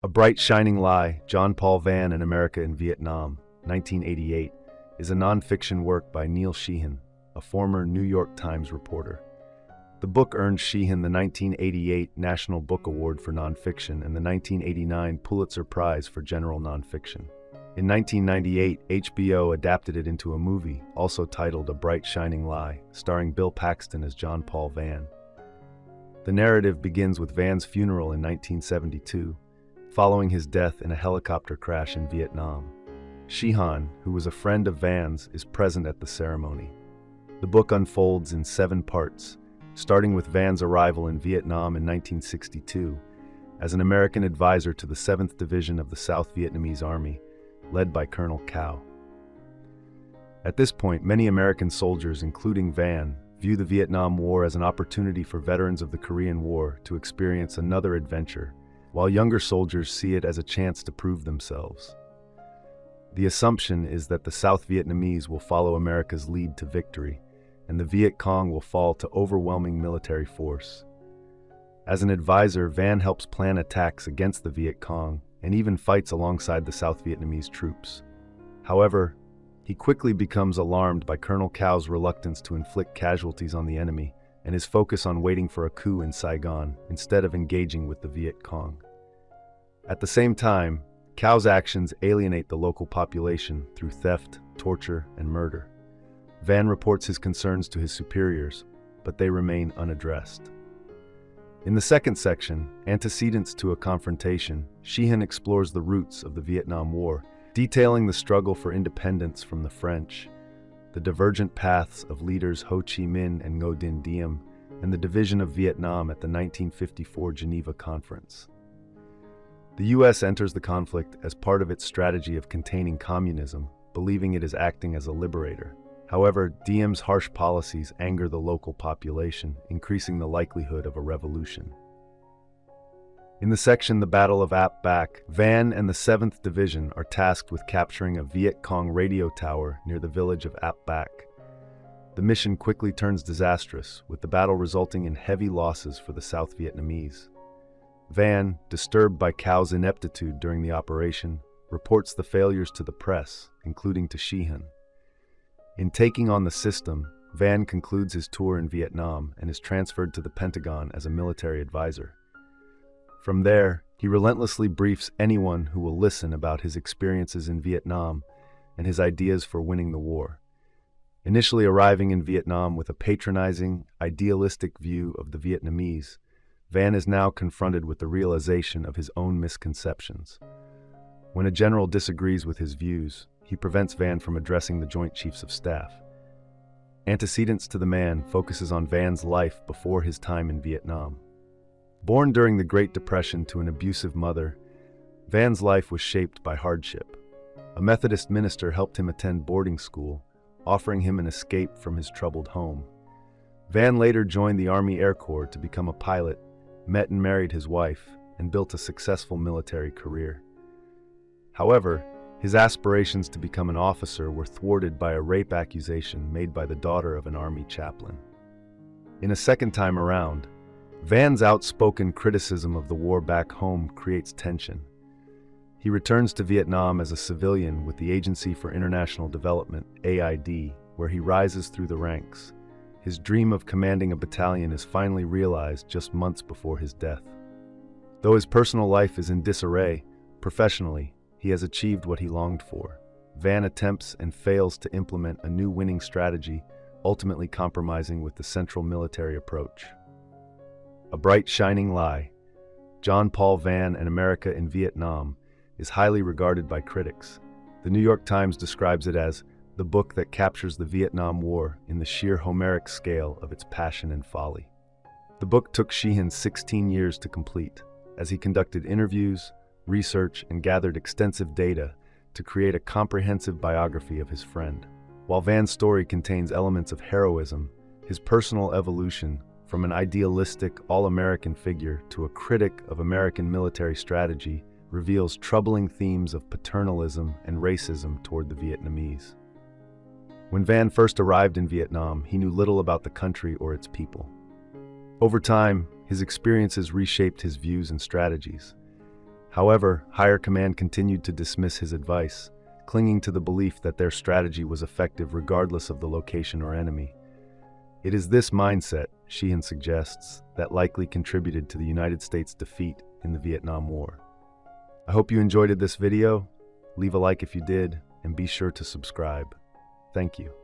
A Bright Shining Lie, John Paul Vann and America in Vietnam, 1988, is a nonfiction work by Neil Sheehan, a former New York Times reporter. The book earned Sheehan the 1988 National Book Award for Nonfiction and the 1989 Pulitzer Prize for General Nonfiction. In 1998, HBO adapted it into a movie, also titled A Bright Shining Lie, starring Bill Paxton as John Paul Vann. The narrative begins with Vann's funeral in 1972, following his death in a helicopter crash in Vietnam. Sheehan, who was a friend of Vann's, is present at the ceremony. The book unfolds in 7 parts, starting with Vann's arrival in Vietnam in 1962 as an American advisor to the 7th Division of the South Vietnamese Army, led by Colonel Cao. At this point, many American soldiers, including Vann, view the Vietnam War as an opportunity for veterans of the Korean War to experience another adventure, while younger soldiers see it as a chance to prove themselves. The assumption is that the South Vietnamese will follow America's lead to victory, and the Viet Cong will fall to overwhelming military force. As an advisor, Vann helps plan attacks against the Viet Cong and even fights alongside the South Vietnamese troops. However, he quickly becomes alarmed by Colonel Cao's reluctance to inflict casualties on the enemy and his focus on waiting for a coup in Saigon instead of engaging with the Viet Cong. At the same time, Cao's actions alienate the local population through theft, torture, and murder. Vann reports his concerns to his superiors, but they remain unaddressed. In the second section, Antecedents to a Confrontation, Sheehan explores the roots of the Vietnam War, detailing the struggle for independence from the French, the divergent paths of leaders Ho Chi Minh and Ngo Dinh Diem, and the division of Vietnam at the 1954 Geneva Conference. The U.S. enters the conflict as part of its strategy of containing communism, believing it is acting as a liberator. However, Diem's harsh policies anger the local population, increasing the likelihood of a revolution. In the section The Battle of Ap Bac, Vann and the 7th Division are tasked with capturing a Viet Cong radio tower near the village of Ap Bac. The mission quickly turns disastrous, with the battle resulting in heavy losses for the South Vietnamese. Vann, disturbed by Cao's ineptitude during the operation, reports the failures to the press, including to Sheehan. In taking on the system, Vann concludes his tour in Vietnam and is transferred to the Pentagon as a military advisor. From there, he relentlessly briefs anyone who will listen about his experiences in Vietnam and his ideas for winning the war. Initially arriving in Vietnam with a patronizing, idealistic view of the Vietnamese, Vann is now confronted with the realization of his own misconceptions. When a general disagrees with his views, he prevents Vann from addressing the Joint Chiefs of Staff. Antecedents to the Man focuses on Vann's life before his time in Vietnam. Born during the Great Depression to an abusive mother, Vann's life was shaped by hardship. A Methodist minister helped him attend boarding school, offering him an escape from his troubled home. Vann later joined the Army Air Corps to become a pilot, met and married his wife, and built a successful military career. However, his aspirations to become an officer were thwarted by a rape accusation made by the daughter of an Army chaplain. In a second time around, Vann's outspoken criticism of the war back home creates tension. He returns to Vietnam as a civilian with the Agency for International Development, AID, where he rises through the ranks. His dream of commanding a battalion is finally realized just months before his death. Though his personal life is in disarray, professionally, he has achieved what he longed for. Vann attempts and fails to implement a new winning strategy, ultimately compromising with the central military approach. A Bright Shining Lie, John Paul Vann and America in Vietnam, is highly regarded by critics. The New York Times describes it as the book that captures the Vietnam War in the sheer Homeric scale of its passion and folly. The book took Sheehan 16 years to complete, as he conducted interviews, research, and gathered extensive data to create a comprehensive biography of his friend. While Vann's story contains elements of heroism, his personal evolution from an idealistic, all-American figure to a critic of American military strategy reveals troubling themes of paternalism and racism toward the Vietnamese. When Vann first arrived in Vietnam, he knew little about the country or its people. Over time, his experiences reshaped his views and strategies. However, higher command continued to dismiss his advice, clinging to the belief that their strategy was effective regardless of the location or enemy. It is this mindset, Sheehan suggests, that likely contributed to the United States' defeat in the Vietnam War. I hope you enjoyed this video. Leave a like if you did, and be sure to subscribe. Thank you.